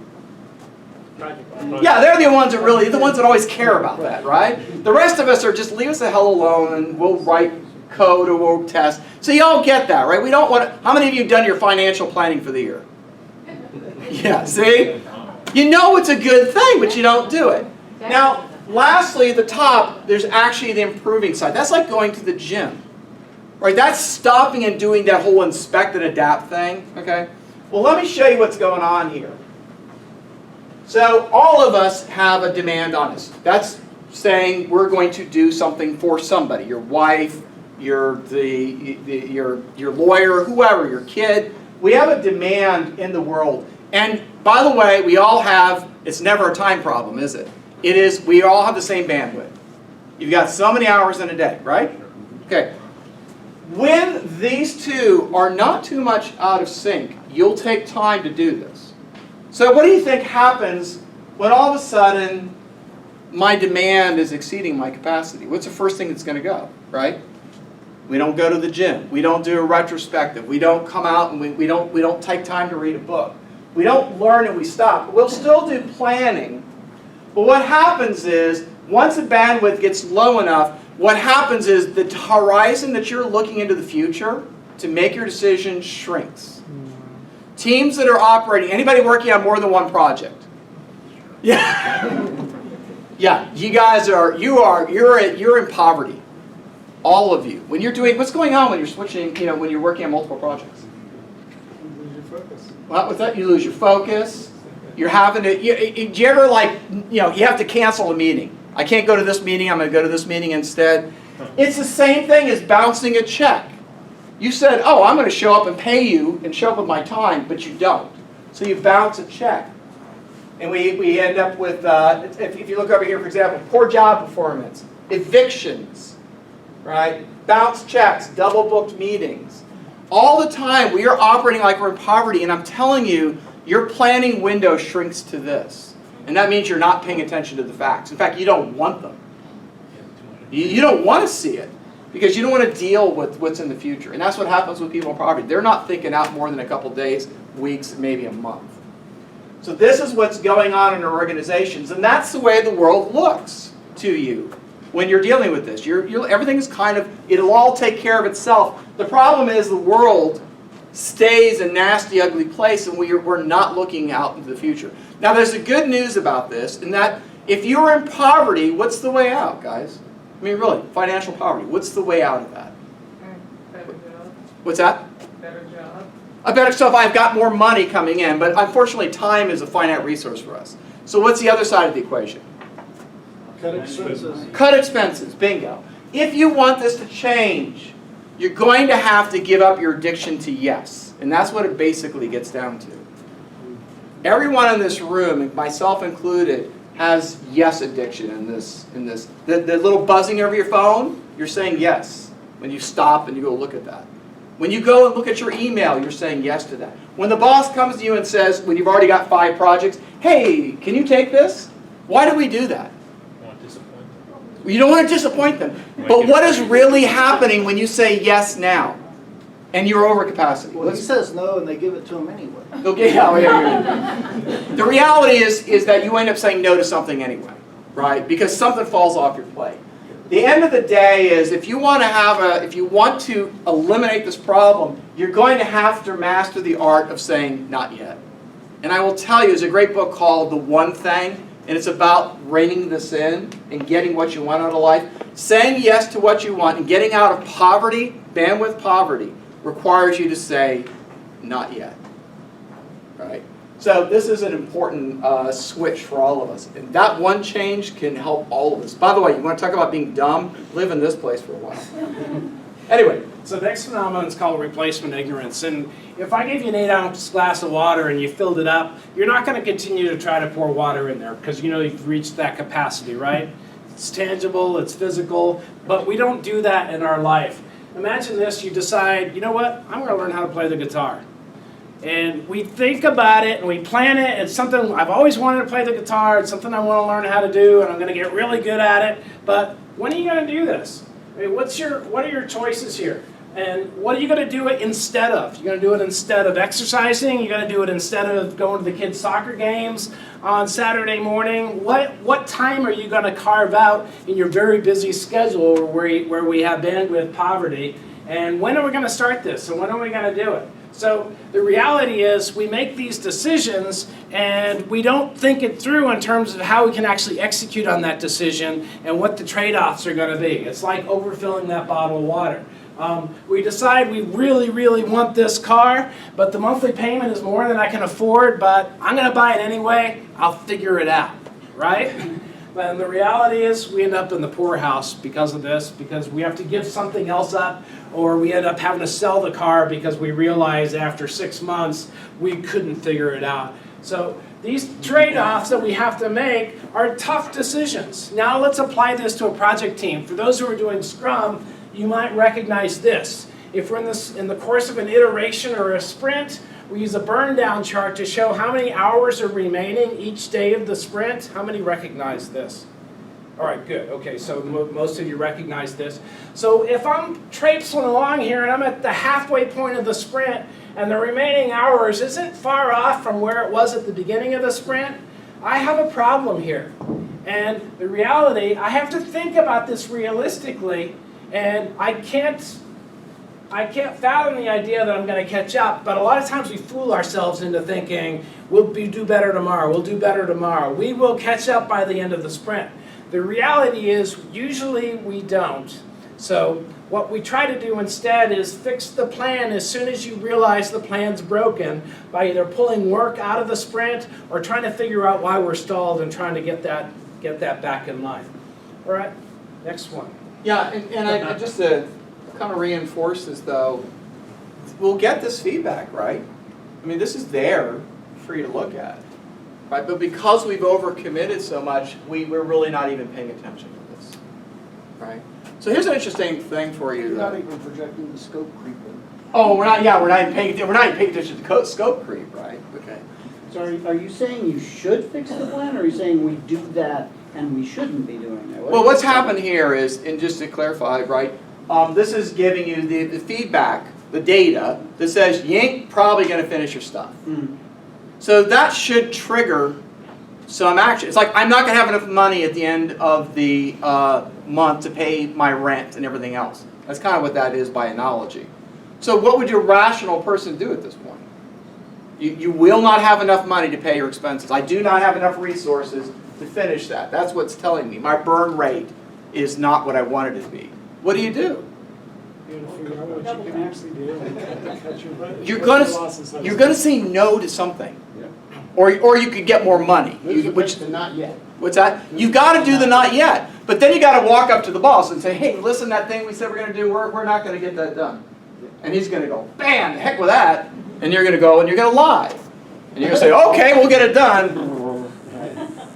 Yeah, they're the ones that always care about that, right? The rest of us are just leave us the hell alone and we'll write code or we'll test. So you all get that, right? We don't want to, how many of you have done your financial planning for the year? Yeah, see? You know it's a good thing, but you don't do it. Now, lastly, at the top, there's actually the improving side. That's like going to the gym, right? That's stopping and doing that whole inspect and adapt thing, okay? Well, let me show you what's going on here. So all of us have a demand on us. That's saying we're going to do something for somebody, your wife, your lawyer, whoever, your kid. We have a demand in the world. And by the way, we all have, it's never a time problem, is it? It is, we all have the same bandwidth. You've got so many hours in a day, right? Okay. When these two are not too much out of sync, you'll take time to do this. So what do you think happens when all of a sudden my demand is exceeding my capacity? What's the first thing that's going to go, right? We don't go to the gym. We don't do a retrospective. We don't come out and we don't take time to read a book. We don't learn and we stop. We'll still do planning. But what happens is, once the bandwidth gets low enough, what happens is the horizon that you're looking into the future to make your decision shrinks. Teams that are operating, anybody working on more than one project? Yeah. Yeah, you guys you're in poverty. All of you. When you're doing, what's going on when you're switching, when you're working on multiple projects? You lose your focus. Well, with that, you lose your focus. You're having to, do you ever you have to cancel a meeting. I can't go to this meeting, I'm going to go to this meeting instead. It's the same thing as bouncing a check. You said, oh, I'm going to show up and pay you and show up with my time, but you don't. So you bounce a check. And we end up with, if you look over here, for example, poor job performance, evictions, right? Bounce checks, double booked meetings. All the time we are operating like we're in poverty, and I'm telling you, your planning window shrinks to this. And that means you're not paying attention to the facts. In fact, you don't want them. You don't want to see it because you don't want to deal with what's in the future. And that's what happens with people in poverty. They're not thinking out more than a couple days, weeks, maybe a month. So this is what's going on in our organizations, and that's the way the world looks to you when you're dealing with this. Everything is it'll all take care of itself. The problem is the world stays a nasty, ugly place, and we're not looking out into the future. Now, there's a good news about this, in that if you're in poverty, what's the way out, guys? I mean, really, financial poverty. What's the way out of that? Better job. What's that? Better job. A better stuff. I've got more money coming in, but unfortunately, time is a finite resource for us. So what's the other side of the equation? Cut expenses. Cut expenses. Bingo. If you want this to change, you're going to have to give up your addiction to yes. And that's what it basically gets down to. Everyone in this room, myself included, has yes addiction in this. The little buzzing over your phone, you're saying yes. When you stop and you go look at that. When you go and look at your email, you're saying yes to that. When the boss comes to you and says, when you've already got 5 projects, hey, can you take this? Why do we do that? You don't want to disappoint them. But what is really happening when you say yes now? And you're over capacity? Well, he says no, and they give it to him anyway. Okay, yeah. The reality is that you end up saying no to something anyway, right? Because something falls off your plate. The end of the day is, if you want to eliminate this problem, you're going to have to master the art of saying not yet. And I will tell you, there's a great book called The One Thing, and it's about reining this in and getting what you want out of life. Saying yes to what you want and getting out of poverty, bandwidth poverty, requires you to say not yet. Right? So this is an important switch for all of us. And that one change can help all of us. By the way, you want to talk about being dumb? Live in this place for a while. Anyway. So the next phenomenon is called replacement ignorance. And if I gave you an 8-ounce glass of water and you filled it up, you're not going to continue to try to pour water in there because you know you've reached that capacity, right? It's tangible, it's physical, but we don't do that in our life. Imagine this, you decide, you know what, I'm going to learn how to play the guitar. And we think about it and we plan it. It's something I've always wanted to play the guitar. It's something I want to learn how to do, and I'm going to get really good at it. But when are you going to do this? I mean, what are your choices here? And what are you going to do it instead of? You're going to do it instead of exercising? You're going to do it instead of going to the kids' soccer games on Saturday morning? What time are you going to carve out in your very busy schedule where we have bandwidth poverty? And when are we going to start this? And when are we going to do it? So the reality is we make these decisions and we don't think it through in terms of how we can actually execute on that decision and what the trade-offs are going to be. It's like overfilling that bottle of water. We decide we really, really want this car, but the monthly payment is more than I can afford, but I'm going to buy it anyway. I'll figure it out, right? And the reality is we end up in the poorhouse because of this, because we have to give something else up, or we end up having to sell the car because we realize after 6 months we couldn't figure it out. So these trade-offs that we have to make are tough decisions. Now let's apply this to a project team. For those who are doing Scrum, you might recognize this. If we're in the course of an iteration or a sprint, we use a burn down chart to show how many hours are remaining each day of the sprint. How many recognize this? All right, good. Okay, so most of you recognize this. So if I'm traipsing along here and I'm at the halfway point of the sprint and the remaining hours isn't far off from where it was at the beginning of the sprint, I have a problem here. And the reality, I have to think about this realistically, and I can't fathom the idea that I'm going to catch up, but a lot of times we fool ourselves into thinking, we'll do better tomorrow, we'll do better tomorrow. We will catch up by the end of the sprint. The reality is, usually we don't. So what we try to do instead is fix the plan as soon as you realize the plan's broken by either pulling work out of the sprint or trying to figure out why we're stalled and trying to get that back in line. All right, next one. Yeah, and I just to kind of reinforce this though, we'll get this feedback, right? I mean, this is there for you to look at, right? But because we've overcommitted so much, we're really not even paying attention to this, right? So here's an interesting thing for you. You're not even projecting the scope creep in. Oh, we're not even paying attention to scope creep, right? Okay. So are you saying you should fix the plan, or are you saying we do that and we shouldn't be doing that? Well, what's happened here is, and just to clarify, right, this is giving you the feedback, the data, that says you ain't probably going to finish your stuff. Mm. So that should trigger some action. It's like, I'm not going to have enough money at the end of the month to pay my rent and everything else. That's kind of what that is by analogy. So what would your rational person do at this point? You will not have enough money to pay your expenses. I do not have enough resources to finish that. That's what's telling me. My burn rate is not what I want it to be. What do? You gotta figure out what you can actually do and cut your budget. You're gonna say no to something, or you could get more money. Which Not yet. what's that? You got to do the not yet, but then you got to walk up to the boss and say, hey, listen, that thing we said we're gonna do, we're not gonna get that done. And he's gonna go, bam, the heck with that, and you're gonna go and you're gonna lie, and you're gonna say, okay, we'll get it done.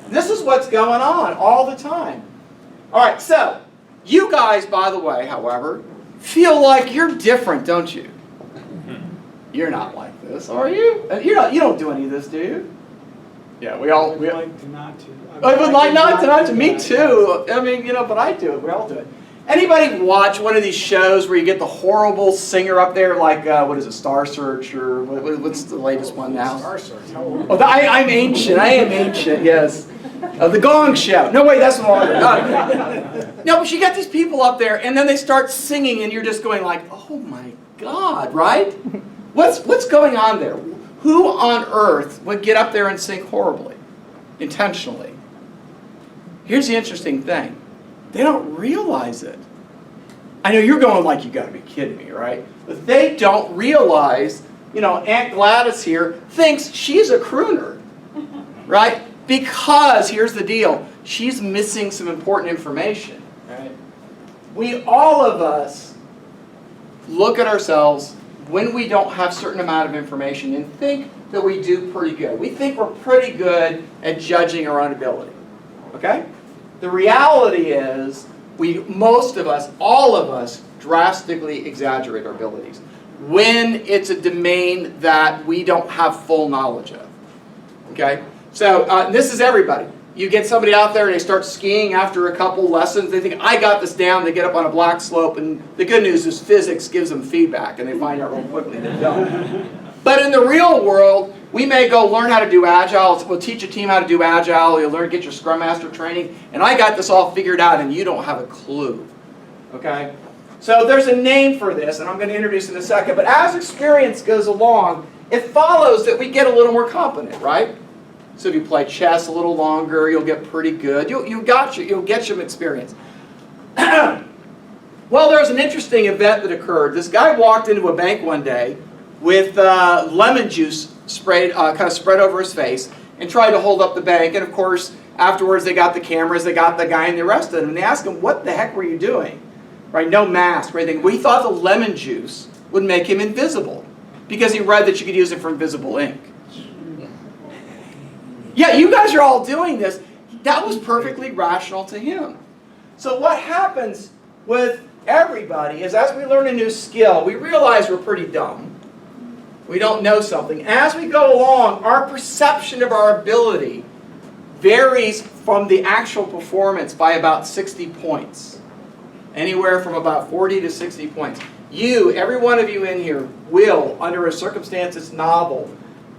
This is what's going on all the time. All right, so you guys, by the way, however, feel like you're different, don't you? You're not like this, are you? You don't do any of this, do you? Yeah, we all. I'd like to not to. I would like not to. Me too. I mean, but I do it. We all do it. Anybody watch one of these shows where you get the horrible singer up there, like what is it, Star Search, or what's the latest one now? Star Search. How old? Oh, I'm ancient. I am ancient. Yes. The Gong Show. No, wait, that's longer. No, but you got these people up there, and then they start singing, and you're just going like, oh my God, right? What's going on there? Who on earth would get up there and sing horribly, intentionally? Here's the interesting thing. They don't realize it. I know you're going like, you got to be kidding me, right? But they don't realize, Aunt Gladys here thinks she's a crooner, right? Because, here's the deal, she's missing some important information, right? All of us look at ourselves when we don't have a certain amount of information and think that we do pretty good. We think we're pretty good at judging our own ability, okay? The reality is, most of us, all of us, drastically exaggerate our abilities when it's a domain that we don't have full knowledge of, okay? So this is everybody. You get somebody out there and they start skiing after a couple lessons. They think, I got this down. They get up on a black slope, and the good news is physics gives them feedback, and they find out real quickly they don't. But in the real world, we may go learn how to do Agile. We'll teach a team how to do Agile. You'll learn to get your Scrum Master training. And I got this all figured out, and you don't have a clue. Okay? So there's a name for this, and I'm going to introduce it in a second. But as experience goes along, it follows that we get a little more competent, right? So if you play chess a little longer, you'll get pretty good. You'll get some experience. Well, there was an interesting event that occurred. This guy walked into a bank one day with lemon juice kind of spread over his face and tried to hold up the bank. And of course, afterwards they got the cameras, they got the guy and they arrested him. And they asked him, what the heck were you doing? Right? No mask or anything. Well, he thought the lemon juice would make him invisible because he read that you could use it for invisible ink. Yeah, you guys are all doing this. That was perfectly rational to him. So what happens with everybody is as we learn a new skill, we realize we're pretty dumb. We don't know something. As we go along, our perception of our ability varies from the actual performance by about 60 points. Anywhere from about 40 to 60 points. You, every one of you in here, will, under a circumstance that's novel,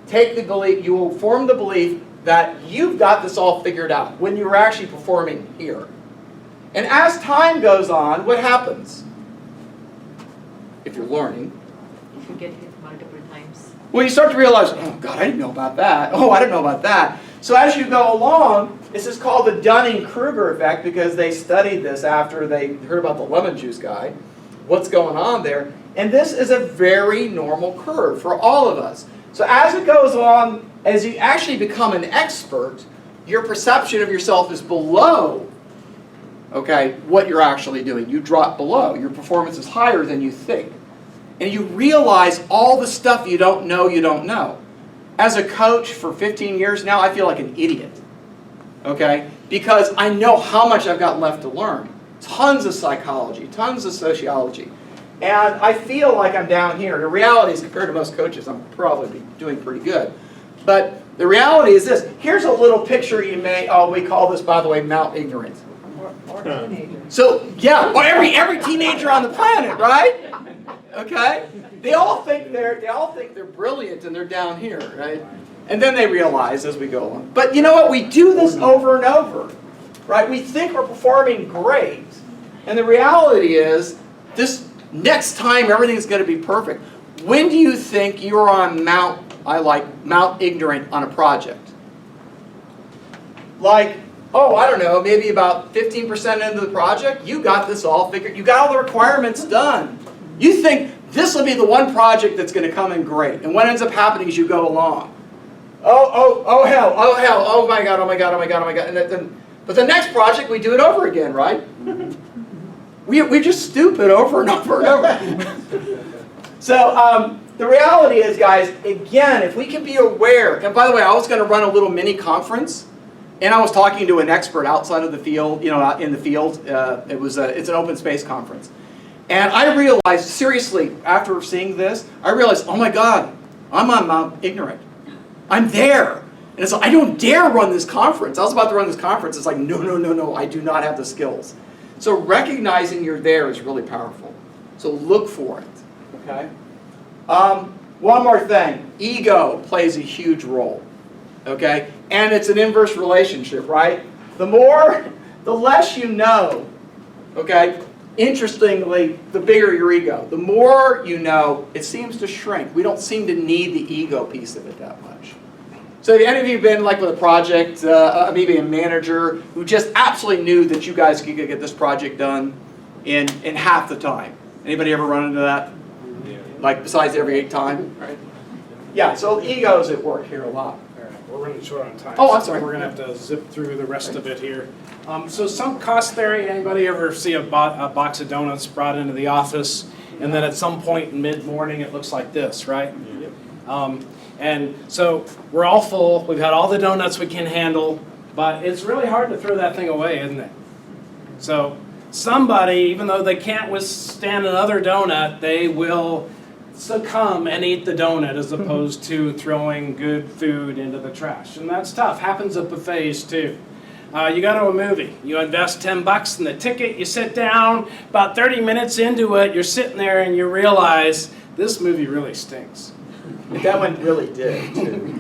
take the belief, you will form the belief that you've got this all figured out when you're actually performing here. And as time goes on, what happens? If you're learning, If you get hit multiple times. well, you start to realize, oh God, I didn't know about that. Oh, I didn't know about that. So as you go along, this is called the Dunning-Kruger effect because they studied this after they heard about the lemon juice guy. What's going on there? And this is a very normal curve for all of us. So as it goes along, as you actually become an expert, your perception of yourself is below, okay, what you're actually doing. You drop below. Your performance is higher than you think. And you realize all the stuff you don't know. As a coach for 15 years now, I feel like an idiot, okay? Because I know how much I've got left to learn. Tons of psychology, tons of sociology. And I feel like I'm down here. The reality is, compared to most coaches, I'm probably doing pretty good. But the reality is this. Here's a little picture you may, we call this, by the way, Mount Ignorant. Or teenagers. So, yeah, or every teenager on the planet, right? Okay? They all think they're brilliant and they're down here, right? And then they realize as we go along. But you know what? We do this over and over, right? We think we're performing great. And the reality is, this next time everything's going to be perfect. When do you think you're on Mount Ignorant on a project? Like, oh, I don't know, maybe about 15% into the project, you got this all figured. You got all the requirements done. You think this will be the one project that's going to come in great. And what ends up happening is you go along. Oh hell, oh my God. And but the next project, we do it over again, right? We're just stupid over and over and over. So the reality is, guys, again, if we can be aware, and by the way, I was going to run a little mini conference, and I was talking to an expert outside of the field, out in the field. It's an open space conference. And I realized, seriously, after seeing this, I realized, oh my God, I'm on Mount Ignorant. I'm there. And it's like, I don't dare run this conference. I was about to run this conference. It's like, no, I do not have the skills. So recognizing you're there is really powerful. So look for it, okay? One more thing. Ego plays a huge role, okay? And it's an inverse relationship, right? The less you know, okay? Interestingly, the bigger your ego. The more you know, it seems to shrink. We don't seem to need the ego piece of it that much. So have any of you been like with a project, maybe a manager who just absolutely knew that you guys could get this project done in half the time? Anybody ever run into that? Yeah. Like besides every 8 time, right? Yeah, so ego's at work here a lot. All right, we're running short on time. Oh, I'm sorry. We're going to have to zip through the rest of it here. So some cost theory, anybody ever see a box of donuts brought into the office, and then at some point in mid-morning it looks like this, right? Yep. And so we're all full, we've had all the donuts we can handle, but it's really hard to throw that thing away, isn't it? So somebody, even though they can't withstand another donut, they will succumb and eat the donut as opposed to throwing good food into the trash. And that's tough. Happens at buffets too. You go to a movie, you invest $10 in the ticket, you sit down, about 30 minutes into it, you're sitting there and you realize this movie really stinks. That one really did, too.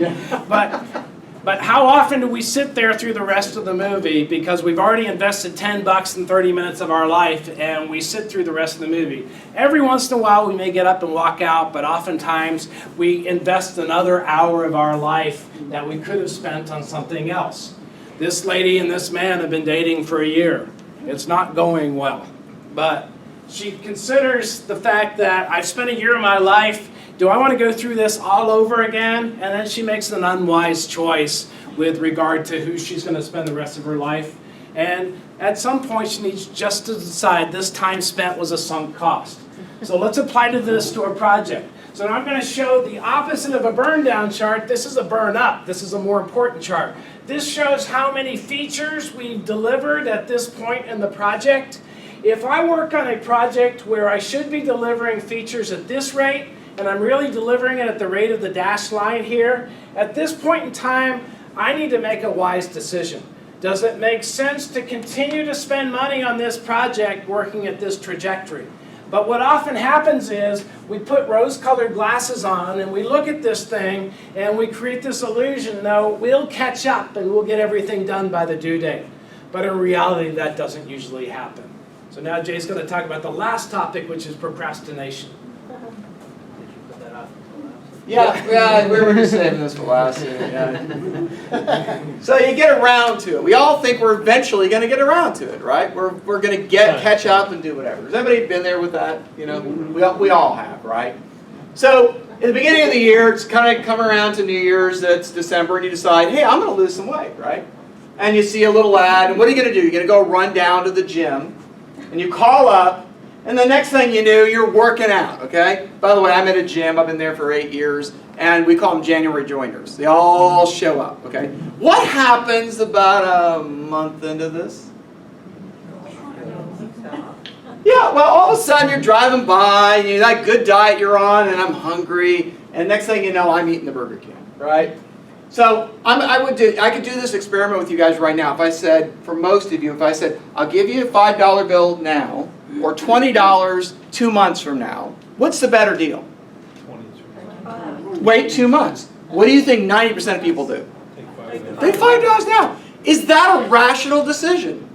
But how often do we sit there through the rest of the movie because we've already invested $10 in 30 minutes of our life and we sit through the rest of the movie? Every once in a while we may get up and walk out, but oftentimes we invest another hour of our life that we could have spent on something else. This lady and this man have been dating for a year. It's not going well. But she considers the fact that I've spent a year of my life. Do I want to go through this all over again? And then she makes an unwise choice with regard to who she's going to spend the rest of her life. And at some point she needs just to decide this time spent was a sunk cost. So let's apply this to a project. So now I'm going to show the opposite of a burn down chart. This is a burn up. This is a more important chart. This shows how many features we've delivered at this point in the project. if I work on a project where I should be delivering features at this rate, and I'm really delivering it at the rate of the dashed line here, at this point in time, I need to make a wise decision. Does it make sense to continue to spend money on this project working at this trajectory? But what often happens is we put rose-colored glasses on and we look at this thing and we create this illusion, no, we'll catch up and we'll get everything done by the due date. But in reality, that doesn't usually happen. So now Jay's going to talk about the last topic, which is procrastination. Yeah, we were just saving this for last. Yeah. So you get around to it. We all think we're eventually going to get around to it, right? We're going to catch up and do whatever. Has anybody been there with that? You know, we all have, right? So in the beginning of the year, it's kind of come around to New Year's. It's December, and you decide, hey, I'm going to lose some weight, right? And you see a little ad, and what are you going to do? You're going to go run down to the gym, and you call up. And the next thing you know, you're working out, okay? By the way, I'm at a gym. I've been there for 8 years, and we call them January joiners. They all show up, okay? What happens about a month into this? Yeah, well, all of a sudden you're driving by, and you're that good diet you're on, and I'm hungry, and next thing you know, I'm eating the Burger King, right? So I could do this experiment with you guys right now. If I said, for most of you, if I said, I'll give you a $5 bill now, or $20 2 months from now, what's the better deal? Wait 2 months. What do you think 90% of people do? Take $5 now. Is that a rational decision?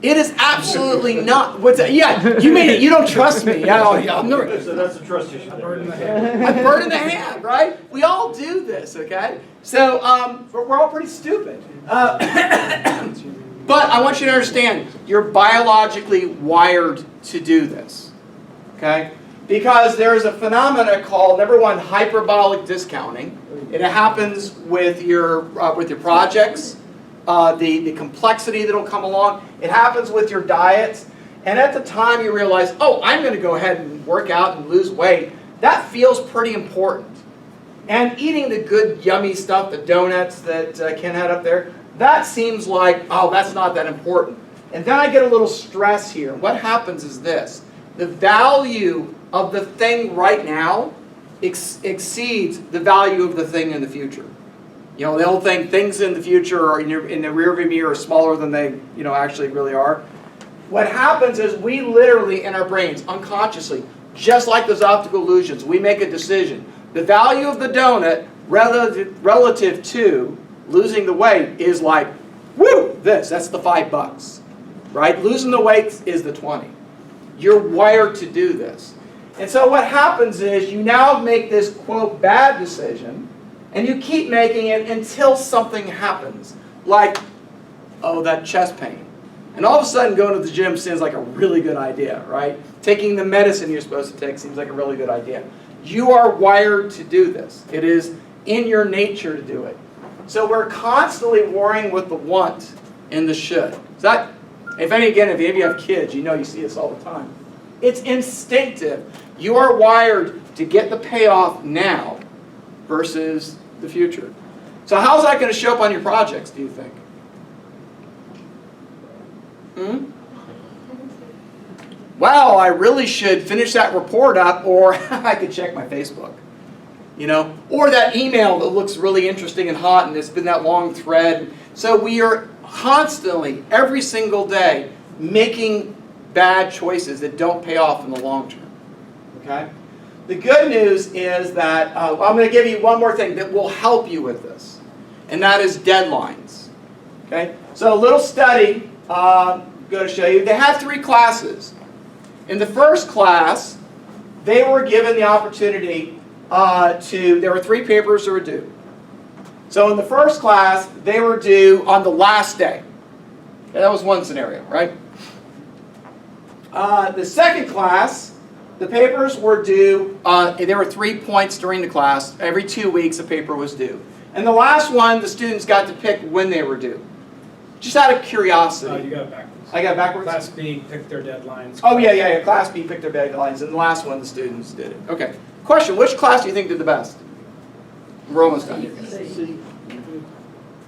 It is absolutely not. What's that? Yeah, you made it. You don't trust me. I'm nervous. So that's a trust issue. A bird in the hand. A bird in the hand, right? We all do this, okay? So we're all pretty stupid. But I want you to understand, you're biologically wired to do this, okay? Because there's a phenomenon called, number one, hyperbolic discounting. It happens with your projects, the complexity that'll come along. It happens with your diets. And at the time you realize, oh, I'm going to go ahead and work out and lose weight. That feels pretty important. And eating the good, yummy stuff, the donuts that Ken had up there, that seems like, oh, that's not that important. And then I get a little stress here. What happens is this. The value of the thing right now exceeds the value of the thing in the future. You know, the old thing, things in the future are in the rearview mirror are smaller than they actually really are. What happens is we literally, in our brains, unconsciously, just like those optical illusions, we make a decision. The value of the donut relative to losing the weight is like, woo, that's the $5, right? Losing the weight is the 20. You're wired to do this. And so what happens is you now make this, quote, bad decision, and you keep making it until something happens. Like, oh, that chest pain. And all of a sudden going to the gym seems like a really good idea, right? Taking the medicine you're supposed to take seems like a really good idea. You are wired to do this. It is in your nature to do it. So we're constantly warring with the want and the should. If any of you have kids, you know you see this all the time. It's instinctive. You are wired to get the payoff now versus the future. So how's that going to show up on your projects, do you think? Wow, I really should finish that report up, or I could check my Facebook. You know, or that email that looks really interesting and hot and it's been that long thread. So we are constantly, every single day, making bad choices that don't pay off in the long term. Okay? The good news is that, I'm going to give you one more thing that will help you with this, and that is deadlines. Okay? So a little study, I'm going to show you. They had 3 classes. In the first class, they were given the opportunity there were 3 papers that were due. So in the first class, they were due on the last day. Okay, that was one scenario, right? The second class, the papers were due, there were 3 points during the class. Every 2 weeks a paper was due. And the last one, the students got to pick when they were due. Just out of curiosity. Oh, you got it backwards. I got it backwards? Class B picked their deadlines. Oh, yeah. Class B picked their deadlines, and the last one the students did it. Okay. Question, which class do you think did the best? We're almost done here.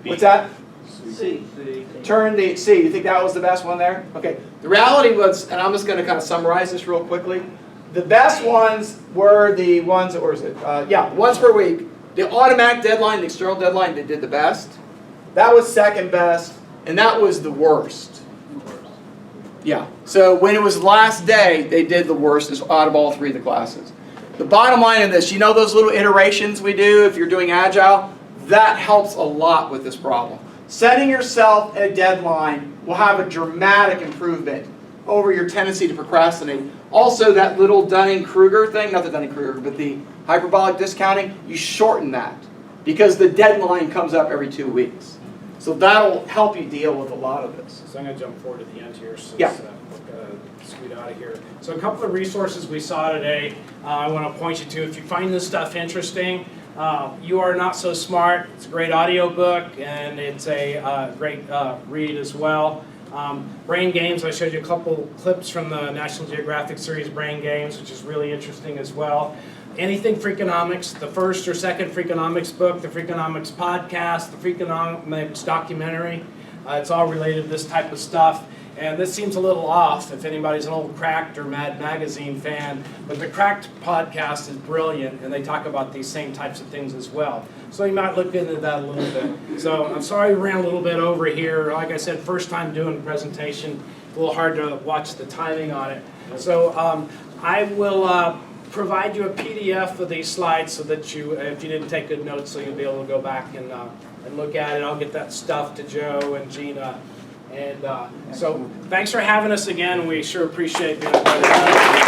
What's that? C. Turn the C. You think that was the best one there? Okay. The reality was, and I'm just going to kind of summarize this real quickly. The best ones were the ones, or is it? Yeah, once per week. The automatic deadline, the external deadline, they did the best. That was second best, and that was the worst. Yeah. So when it was last day, they did the worst out of all three of the classes. The bottom line of this, you know those little iterations we do if you're doing Agile? That helps a lot with this problem. Setting yourself a deadline will have a dramatic improvement over your tendency to procrastinate. Also, that little Dunning-Kruger thing, not the Dunning-Kruger, but the hyperbolic discounting, you shorten that because the deadline comes up every 2 weeks. So that'll help you deal with a lot of this. So I'm going to jump forward to the end here since Yeah. we're going to scoot out of here. So a couple of resources we saw today I want to point you to. If you find this stuff interesting, You Are Not So Smart. It's a great audiobook and it's a great read as well. Brain Games, I showed you a couple clips from the National Geographic series Brain Games, which is really interesting as well. Anything Freakonomics, the first or second Freakonomics book, the Freakonomics podcast, the Freakonomics documentary. It's all related to this type of stuff. And this seems a little off if anybody's an old Cracked or Mad Magazine fan, but the Cracked podcast is brilliant and they talk about these same types of things as well. So you might look into that a little bit. So I'm sorry we ran a little bit over here. Like I said, first time doing a presentation, a little hard to watch the timing on it. So I will provide you a PDF of these slides so that you, if you didn't take good notes, so you'll be able to go back and look at it. I'll get that stuff to Joe and Gina. And so thanks for having us again. We sure appreciate being a part of it.